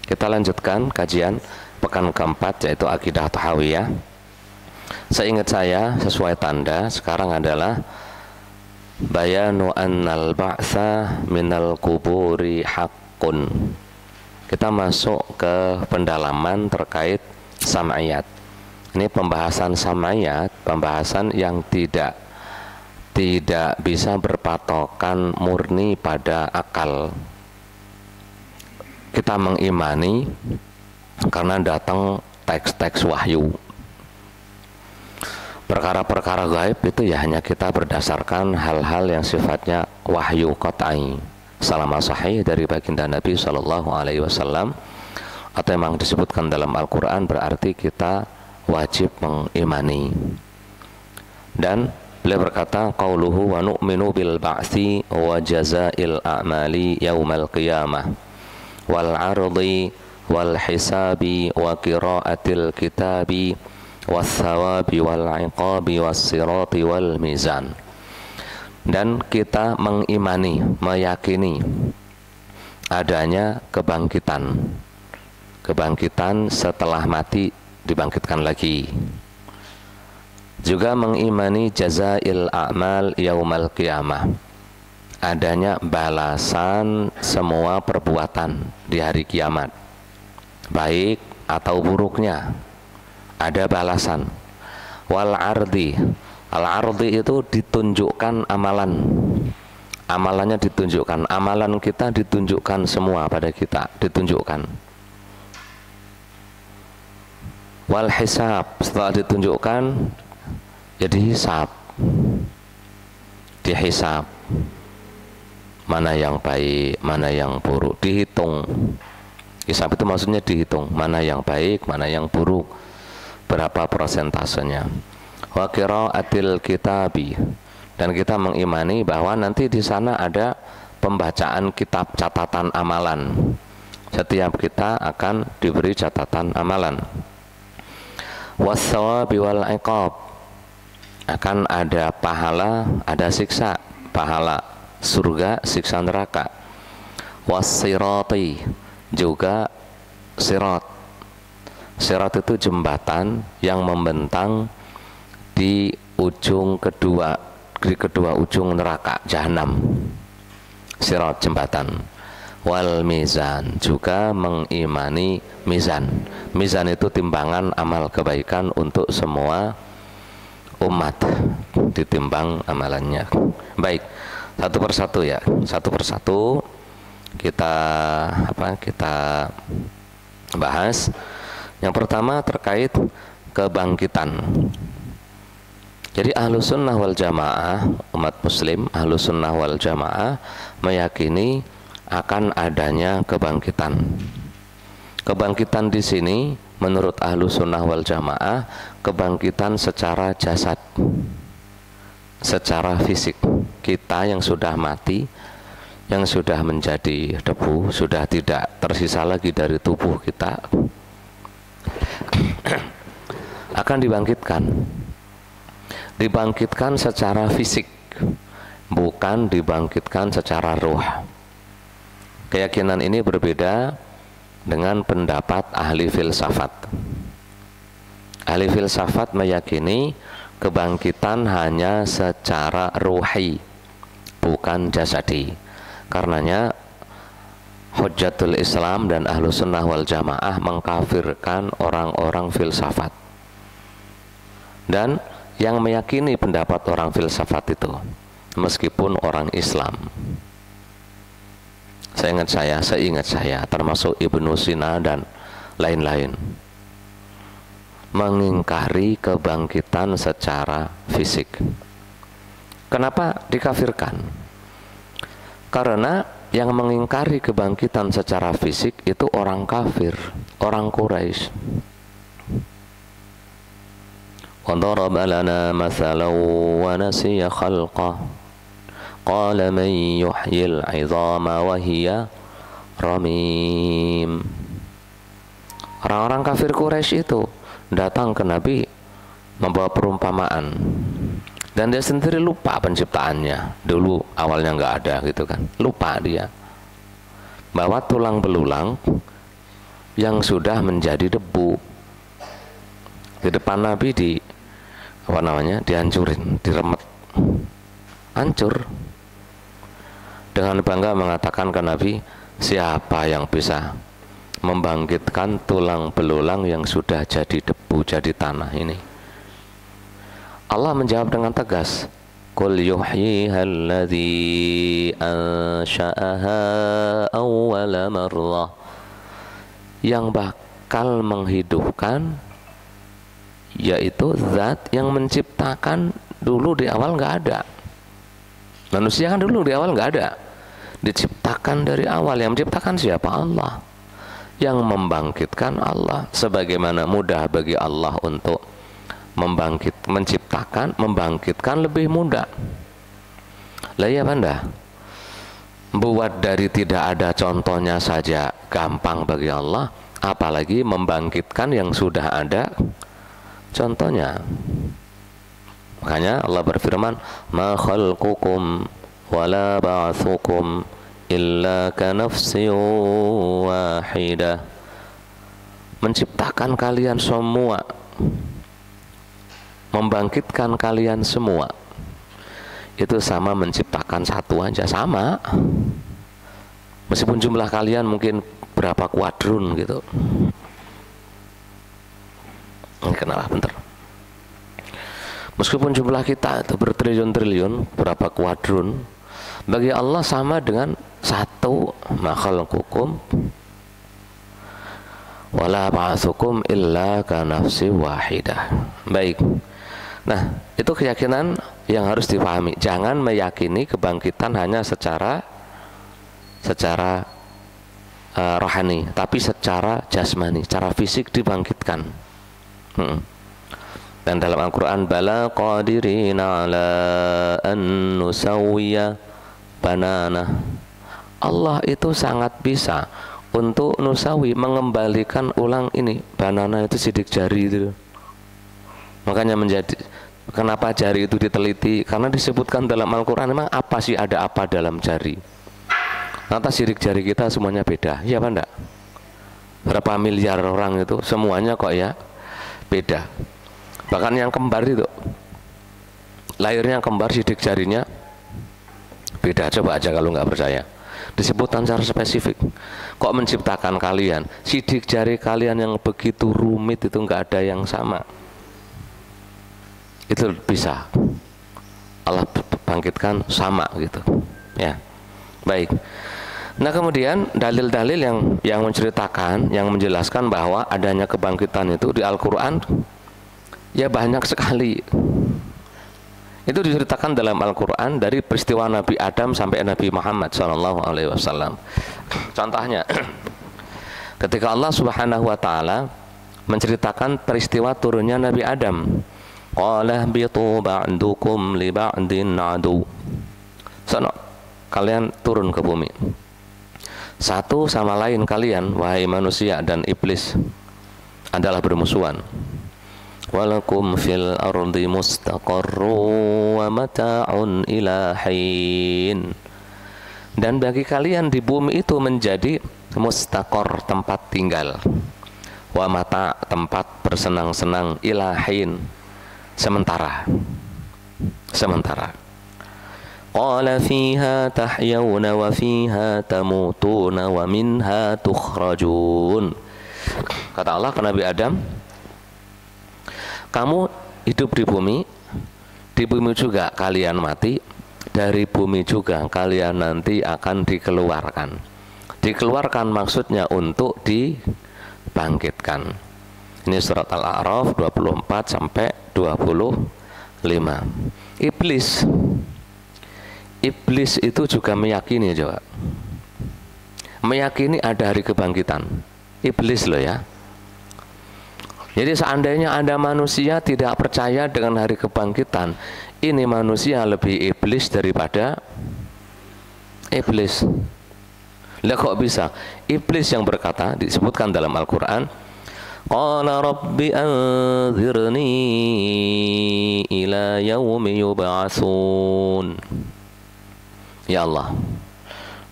Kita lanjutkan kajian pekan keempat, yaitu akidah tahawiyah. Seingat saya, sesuai tanda sekarang adalah bayanu annal ba'tsa minal kuburi haqqun. Kita masuk ke pendalaman terkait sam'iyat. Ini pembahasan sam'iyat, pembahasan yang tidak bisa berpatokan murni pada akal. Kita mengimani karena datang teks-teks wahyu. Perkara-perkara gaib itu ya hanya kita berdasarkan hal-hal yang sifatnya wahyu qat'i, selama sahih dari baginda Nabi Shallallahu Alaihi Wasallam, atau memang disebutkan dalam Al-Quran, berarti kita wajib mengimani. Dan beliau berkata, qauluhu wa nu'minu bil ba'thi wa jazail a'mali yaumal qiyamah wal ardi wal hisabi wa qiraatil kitabi was thawabi wal iqabi was sirati wal mizan. Dan kita mengimani, meyakini adanya kebangkitan setelah mati, dibangkitkan lagi. Juga mengimani jazail a'mal yaumal qiyamah, adanya balasan semua perbuatan di hari kiamat, baik atau buruknya, ada balasan. Wal ardi, al ardi itu ditunjukkan amalannya ditunjukkan, amalan kita ditunjukkan semua pada kita, ditunjukkan. Wal hisab, setelah ditunjukkan ya dihisab, dihisab mana yang baik, mana yang buruk, dihitung. Hisab itu maksudnya dihitung, mana yang baik, mana yang buruk, berapa persentasenya. Wa qiraatil kitabi, dan kita mengimani bahwa nanti di sana ada pembacaan kitab catatan amalan. Setiap kita akan diberi catatan amalan. Was thawabi wal iqab, akan ada pahala, ada siksa, pahala surga, siksa neraka. Was-sirati, juga sirat. Sirat itu jembatan yang membentang di kedua ujung neraka jahanam. Sirat, jembatan. Wal mizan, juga mengimani mizan. Mizan itu timbangan amal kebaikan untuk semua umat, ditimbang amalannya. Baik, satu persatu ya, satu persatu kita bahas. Yang pertama terkait kebangkitan. Jadi Ahlus Sunnah wal Jamaah, umat muslim Ahlus Sunnah wal Jamaah meyakini akan adanya kebangkitan. Kebangkitan di sini menurut Ahlus Sunnah wal Jamaah, kebangkitan secara jasad, secara fisik. Kita yang sudah mati, yang sudah menjadi debu, sudah tidak tersisa lagi dari tubuh kita, akan dibangkitkan secara fisik, bukan dibangkitkan secara ruh. Keyakinan ini berbeda dengan pendapat ahli filsafat. Ahli filsafat meyakini kebangkitan hanya secara ruhi, bukan jasadi. Karenanya Hujjatul Islam dan Ahlus Sunnah wal Jamaah mengkafirkan orang-orang filsafat. Dan yang meyakini pendapat orang filsafat itu, meskipun orang Islam, seingat saya termasuk Ibnu Sina dan lain-lain, mengingkari kebangkitan secara fisik. Kenapa dikafirkan? Karena yang mengingkari kebangkitan secara fisik itu orang kafir, orang Quraisy. Wa daraba lana mathalan wa nasiya khalqah qala man yuhyil 'idhama wa hiya ramim. Orang-orang kafir Quraisy itu datang ke Nabi membawa perumpamaan, dan dia sendiri lupa penciptaannya. Dulu awalnya nggak ada gitu kan, lupa dia bahwa tulang belulang yang sudah menjadi debu. Di depan Nabi dihancurin, diremet, hancur. Dengan bangga mengatakan ke Nabi, siapa yang bisa membangkitkan tulang belulang yang sudah jadi debu, jadi tanah ini? Allah menjawab dengan tegas, Qul yuhyiha alladhi ansha'aha awwala marrah. Yang bakal menghidupkan yaitu zat yang menciptakan dulu di awal nggak ada. Manusia kan dulu di awal nggak ada, diciptakan dari awal. Yang menciptakan siapa? Allah. Yang membangkitkan Allah. Sebagaimana mudah bagi Allah untuk menciptakan, membangkitkan lebih mudah. Lah ya Banda, buat dari tidak ada contohnya saja gampang bagi Allah, apalagi membangkitkan yang sudah ada contohnya. Makanya Allah berfirman, ma khalqukum wala ba'thukum illa ka nafsin wahidah. Menciptakan kalian semua, membangkitkan kalian semua, itu sama menciptakan satu aja, sama. Meskipun jumlah kalian mungkin berapa kuadron gitu. Kenapa bentar? Meskipun jumlah kita itu bertriliun-triliun, berapa kuadron, bagi Allah sama dengan satu. Ma khalqukum wala ba'tsukum illa ka nafsin wahidah. Baik. Nah, itu keyakinan yang harus dipahami. Jangan meyakini kebangkitan hanya secara rohani, tapi secara jasmani, secara fisik dibangkitkan. Dan dalam Al-Quran, bala qadirina ala an nusawwiya banana. Allah itu sangat bisa untuk nusawi, mengembalikan ulang ini. Banana itu sidik jari itu. Makanya kenapa jari itu diteliti? Karena disebutkan dalam Al-Quran, memang apa sih, ada apa dalam jari? Ternyata sidik jari kita semuanya beda, ya apa enggak? Berapa miliar orang itu semuanya kok ya beda. Bahkan yang kembar itu, lahirnya kembar, sidik jarinya beda. Coba aja kalau nggak percaya, disebutkan secara spesifik. Kok menciptakan kalian, sidik jari kalian yang begitu rumit itu nggak ada yang sama. Itu bisa Allah bangkitkan sama gitu ya. Baik. Nah, kemudian dalil-dalil yang menceritakan, yang menjelaskan bahwa adanya kebangkitan itu di Al-Quran ya banyak sekali. Itu diceritakan dalam Al-Quran dari peristiwa Nabi Adam sampai Nabi Muhammad SAW. Contohnya, ketika Allah Subhanahu Wa Taala menceritakan peristiwa turunnya Nabi Adam, qala bitu ba'dukum li ba'din adu. Sono, kalian turun ke bumi, satu sama lain kalian, wahai manusia dan iblis, adalah bermusuhan. Walakum fil ardi mustaqarru wa mata'un ila hin. Dan bagi kalian di bumi itu menjadi mustaqor, tempat tinggal, wa mata, tempat bersenang-senang, ila hin, sementara. Qala fiha tahyawna wa fiha tamutuna wa minha tukhrajun. Kata Allah ke Nabi Adam, kamu hidup di bumi juga kalian mati, dari bumi juga kalian nanti akan dikeluarkan. Dikeluarkan maksudnya untuk dibangkitkan. Ini surat Al-A'raf 24 sampai 25. Iblis itu juga meyakini, coba, meyakini ada hari kebangkitan. Iblis loh ya. Jadi seandainya ada manusia tidak percaya dengan hari kebangkitan, ini manusia lebih iblis daripada iblis. Lah kok bisa? Iblis yang berkata, disebutkan dalam Al-Quran, qala rabbi anzirni ila yaumi yub'atsun. Ya Allah,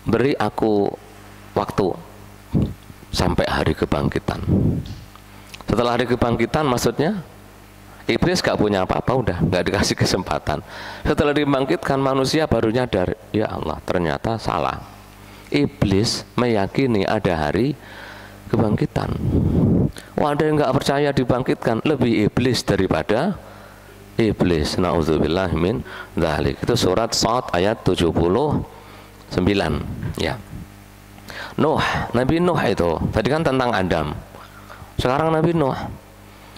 beri aku waktu sampai hari kebangkitan. Setelah hari kebangkitan maksudnya iblis gak punya apa-apa, udah gak dikasih kesempatan. Setelah dibangkitkan manusia baru nyadar, ya Allah ternyata salah. Iblis meyakini ada hari kebangkitan. Wah, ada yang gak percaya dibangkitkan, lebih iblis daripada iblis. Na'udzubillah min dzalik. Itu surat Shad ayat 79 ya. Nuh, Nabi Nuh itu tadi kan tentang Adam. Sekarang Nabi Nuh.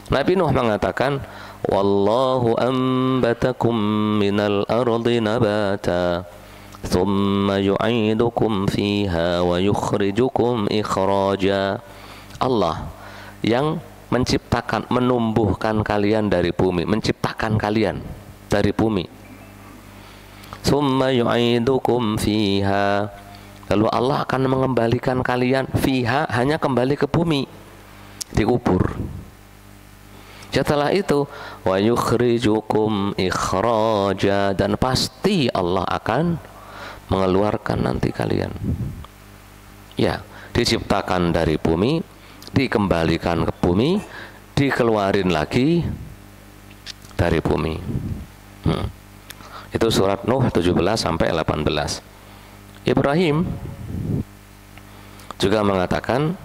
Nabi Nuh mengatakan, wallahu ambatakum minal ardi nabata thumma yu'idukum fiha wa yukhrijukum ikhraja. Allah yang menciptakan, menumbuhkan kalian dari bumi, menciptakan kalian dari bumi. Thumma yu'idukum fiha, lalu Allah akan mengembalikan kalian fiha, hanya kembali ke bumi, dikubur. Setelah itu wa yukhrijukum ikhraja, dan pasti Allah akan mengeluarkan nanti kalian. Ya, diciptakan dari bumi, dikembalikan ke bumi, dikeluarin lagi dari bumi. Itu surat Nuh 17 sampai 18. Ibrahim juga mengatakan,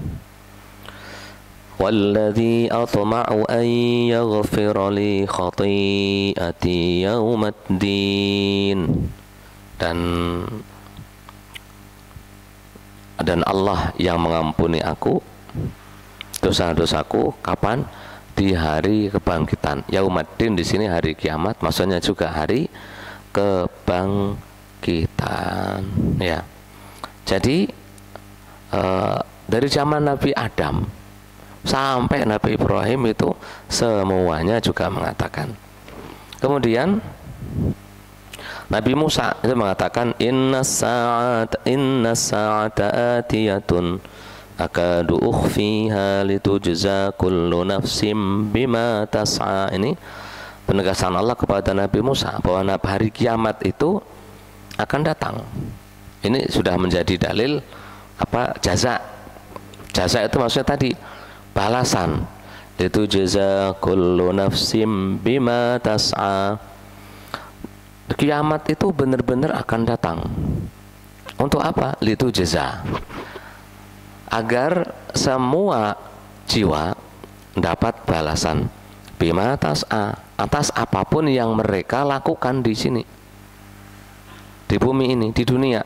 walladzi atma'u an yaghfira li khati'ati yaumaddin, dan Allah yang mengampuni aku dosa-dosaku kapan? Di hari kebangkitan. Yaumaddin di sini hari kiamat, maksudnya juga hari kebangkitan ya. Jadi dari zaman Nabi Adam sampai Nabi Ibrahim itu semuanya juga mengatakan. Kemudian Nabi Musa itu mengatakan, inna sa'ata atiyatun akadu ukhfiha litujza kullu nafsim bima tas'a. Ini penegasan Allah kepada Nabi Musa bahwa hari kiamat itu akan datang. Ini sudah menjadi dalil apa? Jaza. Jaza itu maksudnya tadi balasan. Litujza kullu nafsim bima tas'a. Kiamat itu benar-benar akan datang. Untuk apa? Litujza, agar semua jiwa dapat balasan bima tas'a, atas apapun yang mereka lakukan di sini, di bumi ini, di dunia.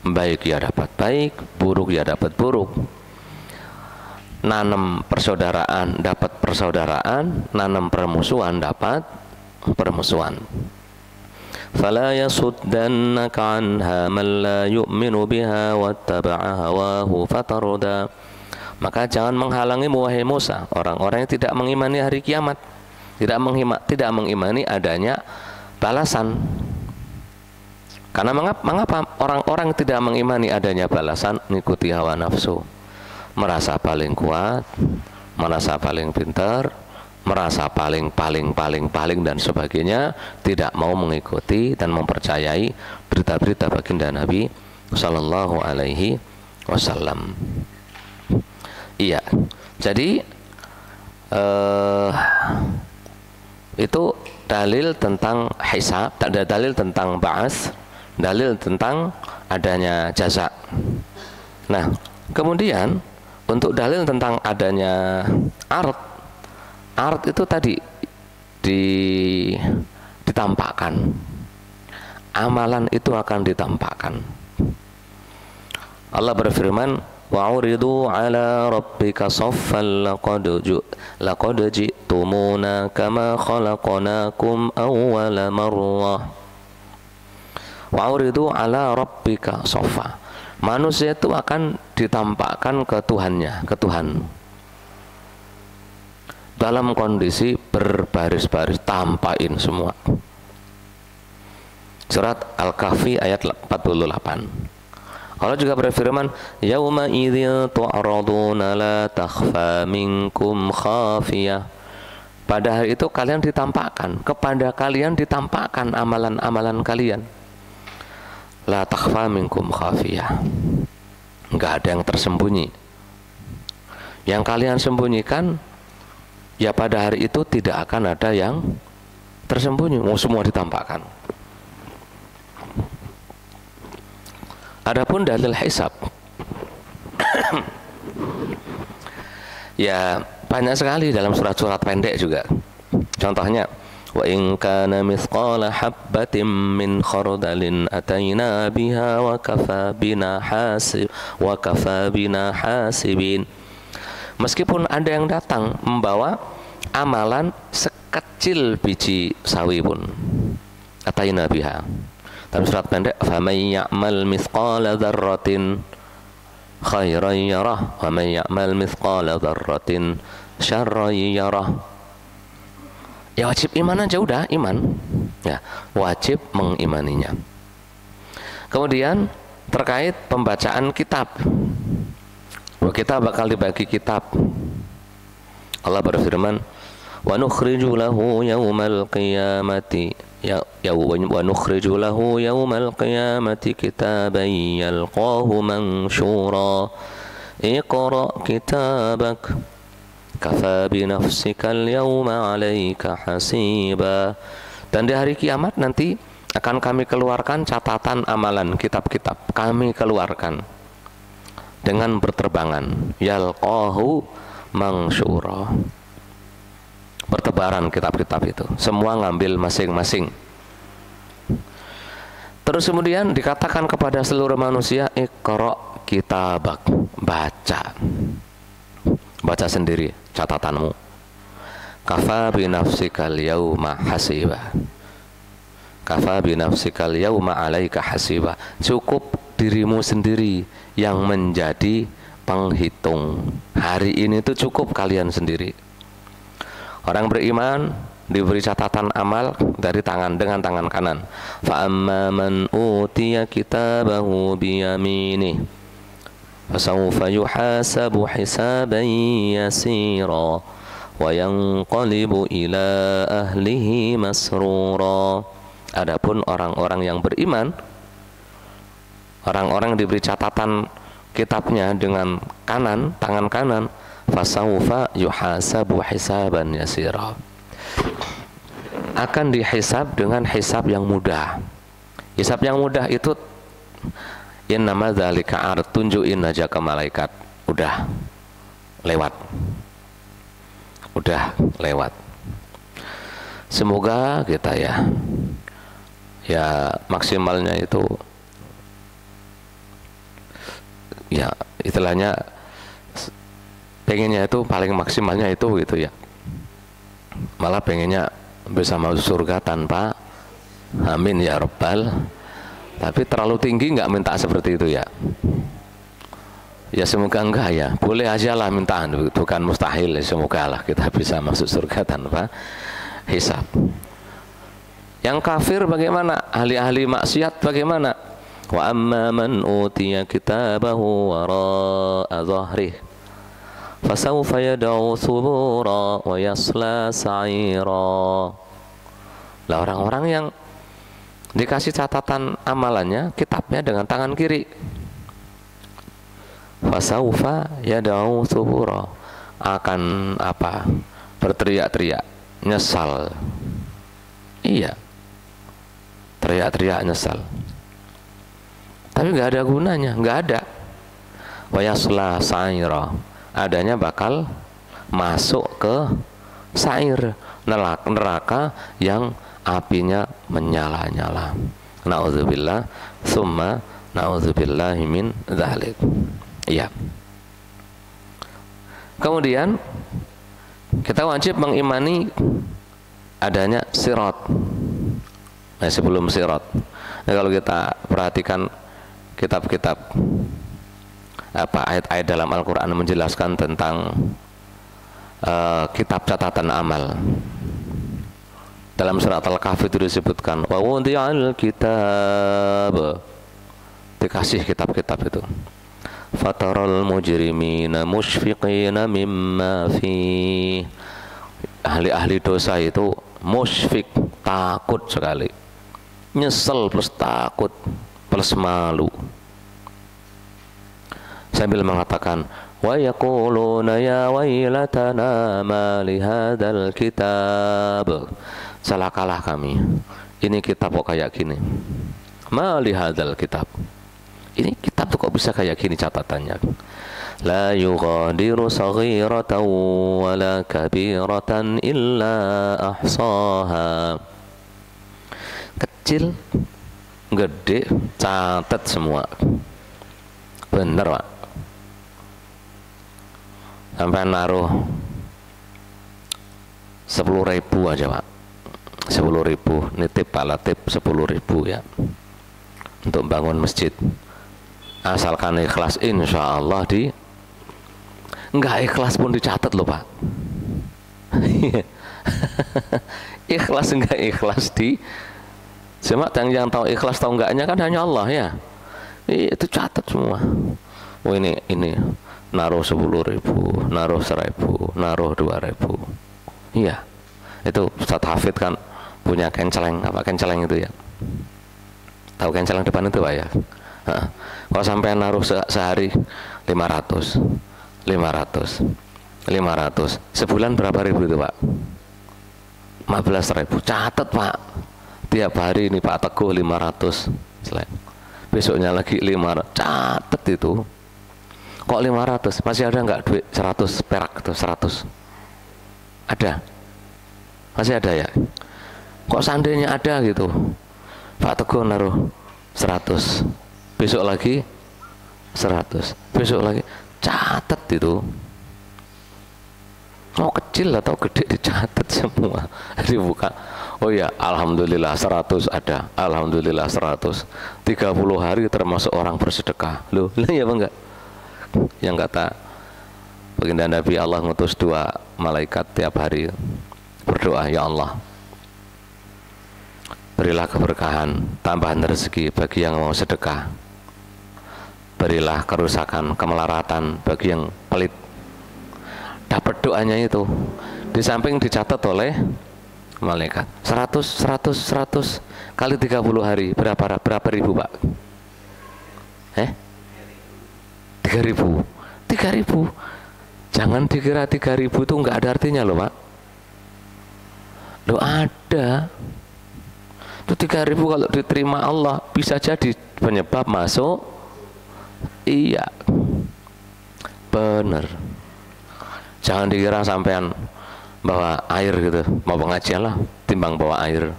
Baik ya dapat baik, buruk ya dapat buruk. Nanam persaudaraan dapat persaudaraan, nanam permusuhan dapat permusuhan. Fala yasuddannaka anha man la yu'minu biha wattaba'a hawahu fatarda. Maka jangan menghalangimu wahai Musa, orang-orang yang tidak mengimani hari kiamat, tidak mengimani adanya balasan. Karena mengapa orang-orang tidak mengimani adanya balasan? Mengikuti hawa nafsu, merasa paling kuat, merasa paling pintar, merasa paling dan sebagainya, tidak mau mengikuti dan mempercayai berita-berita baginda Nabi Sallallahu Alaihi Wasallam. Iya, jadi itu dalil tentang hisab, ada dalil tentang ba'ats, dalil tentang adanya jaza. Nah, kemudian untuk dalil tentang adanya ard itu tadi ditampakkan. Amalan itu akan ditampakkan. Allah berfirman, wa'uridu ala rabbika saffan laqad ji'tumuna kama khalaqnakum awwala marrah. Wa'uridu ala rabbika saffa. Manusia itu akan ditampakkan ke Tuhannya, ke Tuhan, dalam kondisi berbaris-baris, tampain semua. Surat Al-Kahfi ayat 48. Allah juga berfirman, yauma idzin tu'raduna la takhfa minkum khafiyah. Pada hari itu kalian ditampakkan, kepada kalian ditampakkan amalan-amalan kalian. La takhfa minkum khafiyah. Enggak ada yang tersembunyi Yang kalian sembunyikan, ya pada hari itu tidak akan ada yang tersembunyi, semua ditampakkan. Adapun dalil hisab, ya banyak sekali dalam surat-surat pendek juga. Contohnya, wa in kana mithqala habbatin min khardalin ataina biha wa kafa bina hasibin. Meskipun ada yang datang membawa amalan sekecil biji sawi pun, ataina biha. Dalam surat pendek, faman ya'mal mithqala dzarratin khairan yarah wa man ya'mal mithqala dzarratin syarran yarah. Ya wajib iman aja udah, iman. Ya, wajib mengimaninya. Kemudian terkait pembacaan kitab. Kita bakal dibagi kitab. Allah berfirman, wa nukhriju lahu yaumal qiyamati wa nukhriju lahu yaumal qiyamati kitaban yalqahu mansyura iqra kitabak kafa binafsikal yawma 'alaika hasiba. Dan di hari kiamat nanti akan kami keluarkan catatan amalan, kitab-kitab kami keluarkan dengan berterbangan, yalqahu mansyura, bertebaran kitab-kitab itu, semua ngambil masing-masing. Terus kemudian dikatakan kepada seluruh manusia, iqra kitabak, baca sendiri catatanmu. Kafa binafsikal yauma hasiba. Kafa binafsikal yauma 'alaika hasiba. Cukup dirimu sendiri yang menjadi penghitung. Hari ini itu cukup kalian sendiri. Orang beriman diberi catatan amal dari dengan tangan kanan. Fa amma man utiya kitabahu biyaminih fasawfa yuhasabu hisaban yasira wa yanqalibu ila ahlihi masrura. Adapun orang-orang yang beriman, orang-orang yang diberi catatan kitabnya dengan kanan, tangan kanan, fasawfa yuhasabu hisaban yasira, akan dihisab dengan hisab yang mudah. Hisab yang mudah itu innama dzalika ard, tunjukin aja ke malaikat, udah lewat. Semoga kita ya maksimalnya itu, ya istilahnya pengennya itu paling maksimalnya itu gitu ya, malah pengennya bisa masuk surga tanpa, amin ya rabbal. Tapi terlalu tinggi nggak minta seperti itu ya. Ya semoga enggak ya, boleh aja lah minta, bukan mustahil. Semoga lah kita bisa masuk surga tanpa hisab. Yang kafir bagaimana? Ahli-ahli maksiat bagaimana? Wa amma man utiya kitabahu wara'a dhahrih fasawfa yad'u thubura wa yasla sa'ira. Lah orang-orang yang dikasih catatan amalannya, kitabnya dengan tangan kiri, fasawfa yad'u thubura, akan apa? Berteriak-teriak, nyesal. Iya, teriak-teriak nyesal. Tapi nggak ada gunanya, nggak ada. Wa yasla sa'ira, adanya bakal masuk ke sa'ir, neraka yang apinya menyala-nyala. Na'udzubillah, summa na'udzubillahi min dzalik. Iya. Kemudian kita wajib mengimani adanya sirat. Nah, sebelum sirat, nah, kalau kita perhatikan kitab-kitab ayat-ayat dalam Al-Quran menjelaskan tentang kitab catatan amal. Dalam surat Al-Kahfi itu disebutkan wa wudi'al kitab, dikasih kitab-kitab itu. Fataral mujrimina musyfiqina mimma fi, ahli-ahli dosa itu musyfiq, takut sekali, nyesel plus takut plus malu, sambil mengatakan wa yaquluna ya wailatana ma li hadzal kitab. Celakalah kami, ini kitab kok kayak gini. Ma li hadzal kitab, ini kitab tuh kok bisa kayak gini catatannya. La yughadiru saghiratan wala kabiratan illa ahsaha. Kecil, gede, catat semua. Bener Pak. Sampai naruh 10.000 aja Pak, 10.000 nitip Pak Latif 10.000 ya, untuk bangun masjid. Asalkan ikhlas, insya Allah nggak ikhlas pun dicatat loh Pak. Ikhlas nggak ikhlas cuma yang tahu ikhlas tahu enggaknya kan hanya Allah ya. Itu catat semua. Oh ini naruh 10.000, naruh 1.000, naruh 2.000. Iya, itu Ustaz Hafid kan punya kenceleng, apa kenceleng itu ya? Tahu kenceleng depan itu Pak ya? Kalau sampai naruh sehari 500, 500, 500, sebulan berapa ribu itu Pak? 15.000. Catat Pak. Tiap hari ini Pak Teguh 500, besoknya lagi 500. Catat itu. Kok 500? Masih ada nggak duit 100 perak itu 100? Ada? Masih ada ya? Kok seandainya ada gitu, Pak Teguh naruh 100, besok lagi 100, besok lagi. Catat itu. Mau kecil atau gede dicatat semua, dibuka. Oh ya, alhamdulillah 100 ada, alhamdulillah 100. 30 hari termasuk orang bersedekah. Loh, ya apa enggak? Yang kata baginda Nabi, Allah ngutus 2 malaikat tiap hari berdoa, ya Allah, berilah keberkahan, tambahan rezeki bagi yang mau sedekah, berilah kerusakan, kemelaratan bagi yang pelit. Dapat doanya itu, di samping dicatat oleh malaikat. 100 kali 30 hari berapa ribu Pak? 3.000. Jangan dikira 3.000 itu nggak ada artinya loh Pak. Loh ada. Itu 3.000 kalau diterima Allah bisa jadi penyebab masuk. Iya, bener. Jangan dikira sampean bawa air gitu, mau pengajian lah timbang bawa air.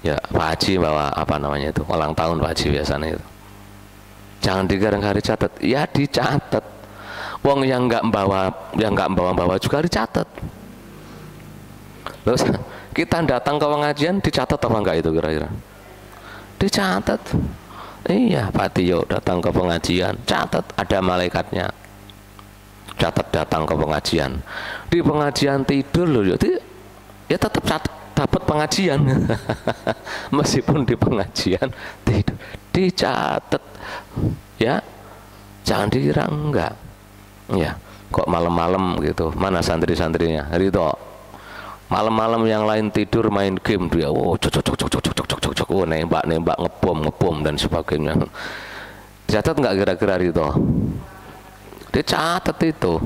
Ya Pak Haji bawa apa namanya itu, ulang tahun Pak Haji biasanya itu. Jangan dikira nggak dicatat, ya dicatat. Wong yang nggak bawa juga dicatat. Terus kita datang ke pengajian dicatat apa enggak itu kira-kira? Dicatat. Iya, Pak Tio datang ke pengajian, catat, ada malaikatnya. Catat datang ke pengajian. Di pengajian tidur loh, ya tetap catat, dapat pengajian. Meskipun di pengajian tidur, dicatat. Ya, jangan dikira enggak. Ya, kok malam-malam gitu, mana santri-santrinya? Ridho. Malam-malam yang lain tidur main game dia, cocok, nembak ngebom dan sebagainya. Dicatat nggak kira-kira Ridho? Dicatat itu.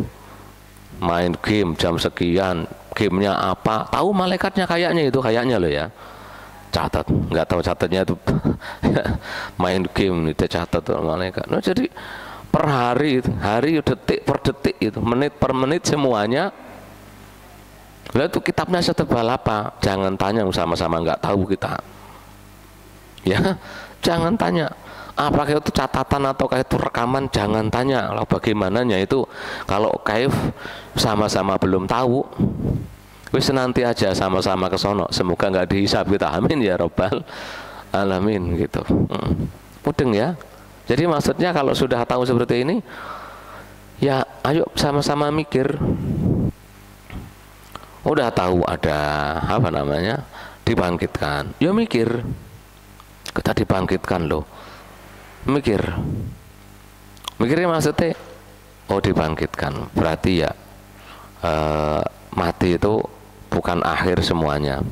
Main game jam sekian, gamenya apa? Tahu malaikatnya kayaknya loh ya. Catat, nggak tahu catatnya itu. Main game itu catat tuh malaikat. Nah, jadi per hari detik per detik itu, menit per menit semuanya. Lalu itu kitabnya setebal apa? Jangan tanya, sama-sama nggak tahu kita. Ya, jangan tanya. Apakah itu catatan ataukah itu rekaman? Jangan tanya. Lalu bagaimananya itu? Kalau kaif sama-sama belum tahu. Wis nanti aja sama-sama ke sono. Semoga nggak dihisab kita. Amin ya robbal alamin gitu. Mudeng ya. Jadi maksudnya kalau sudah tahu seperti ini, ya ayo sama-sama mikir. Udah tahu ada apa namanya dibangkitkan, ya mikir. Kita dibangkitkan loh. Mikirnya maksudnya, oh dibangkitkan berarti ya mati itu bukan akhir semuanya.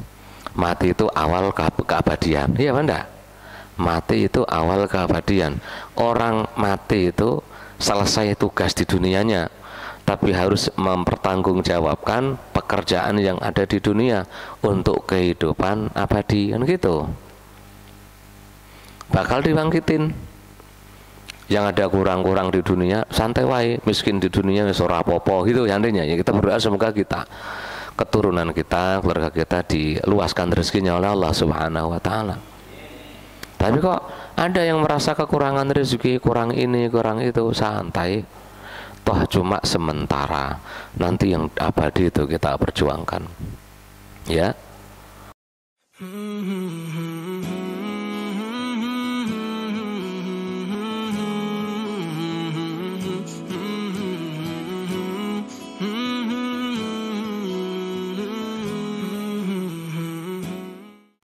Mati itu awal keabadian. Iya apa enggak? Mati itu awal keabadian. Orang mati itu selesai tugas di dunianya, tapi harus mempertanggungjawabkan pekerjaan yang ada di dunia untuk kehidupan abadi, kan gitu. Bakal dibangkitin. Yang ada kurang-kurang di dunia santai wae, miskin di dunia wis ora apa-apa gitu seandainya. Ya kita berdoa semoga kita, keturunan kita, keluarga kita diluaskan rezekinya oleh Allah Subhanahu wa taala. Tapi kok ada yang merasa kekurangan rezeki, kurang ini, kurang itu, santai. Toh cuma sementara. Nanti yang abadi itu kita perjuangkan. Ya.